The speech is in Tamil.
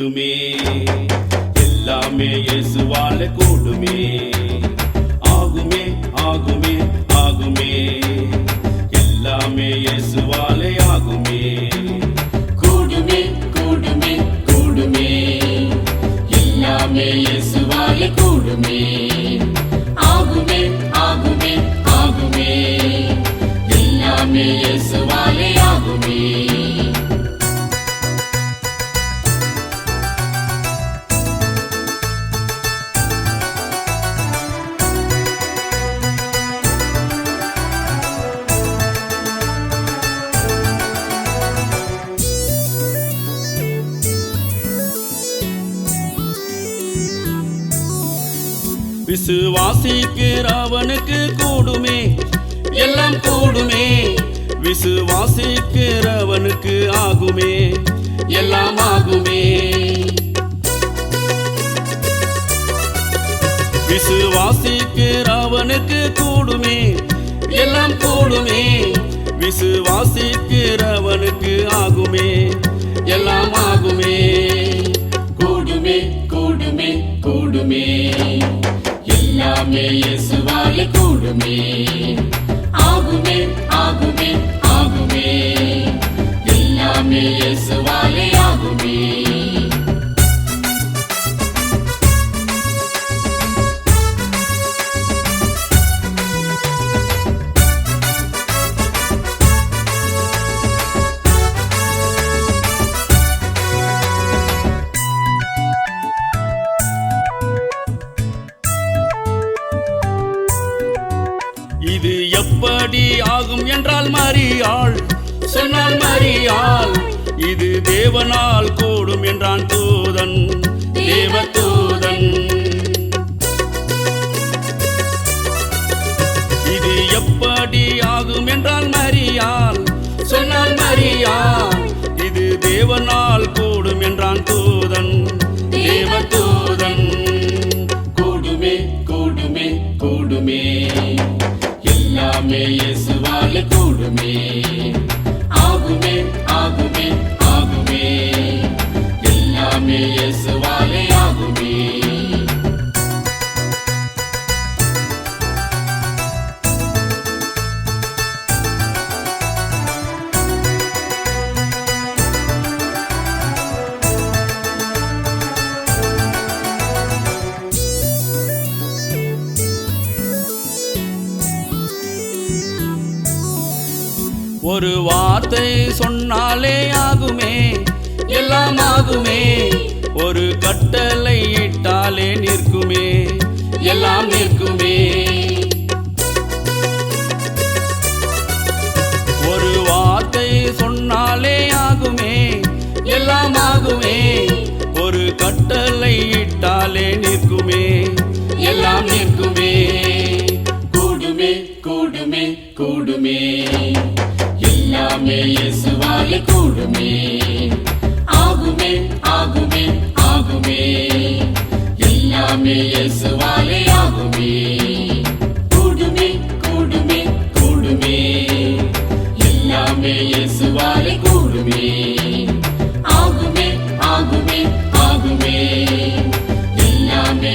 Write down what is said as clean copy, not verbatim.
கூடுமே, எல்லாமே இயேசுவால கூடுமே. ஆகுமே ஆகுமே ஆகுமே, எல்லாமே இயேசுவாலே ஆகுமே. கூடுமே கூடுமே கூடுமே, எல்லாமே இயேசுவாலே கூடுமே. ஆகுமே ஆகுமே ஆகுமே, எல்லாமே இயேசுவாலே ஆகுமே. விசுவாசிக்கிறவனுக்கு கூடுமே, எல்லாம் கூடுமே. விசுவாசிக்கிறவனுக்கு ஆகுமே, எல்லாம் ஆகுமே. விசுவாசிக்கிறவனுக்கு கூடுமே, எல்லாம் கூடுமே. விசுவாசிக்கிறவனுக்கு ஆகுமே, எல்லாம் ஆகுமே. கூடுமே கூடுமே கூடுமே, எல்லாமே இயேசுவாலே கூடுமே. ஆகுமே ஆகுமே ஆகுமே, எல்லாமே இயேசுவாலே ஆகுமே. இது எப்படி ஆகும் என்றால் மரியாள் சொன்னால் மரியாள். இது தேவனால் கூடும் என்றான் தூதன், தேவ தூதன். இது எப்படி ஆகும் என்றால் மரியாள் சொன்னால் மரியாள். இது தேவனால் கூடும் என்றான் தூதன், தேவ தூதன். கூடுமே கூடுமே கூடுமே, எல்லாமே இயேசுவாலே கூடுமே. ஆகுமே ஆகுமே ஆகுமே, எல்லாமே இயேசுவாலே ஆகுமே. ஒரு வார்த்தை சொன்னாலே ஆகுமே, எல்லாம் ஆகுமே. ஒரு கட்டளை இட்டாலே நிற்குமே, எல்லாம் நிற்குமே. ஒரு வார்த்தை சொன்னாலே ஆகுமே, எல்லாம் ஆகுமே. ஒரு கட்டளை இட்டாலே நிற்குமே, எல்லாம் நிற்குமே. கூடுமே கூடுமே கூடுமே, எல்லாமே இயேசுவாலே கூடுமே. ஆகுமே ஆகுமே ஆகுமே, எல்லாமே இயேசுவாலே ஆகுமே. கூடுமே கூடுமே கூடுமே, எல்லாமே இயேசுவாலே கூடுமே. ஆகுமே ஆகுமே ஆகுமே, எல்லாமே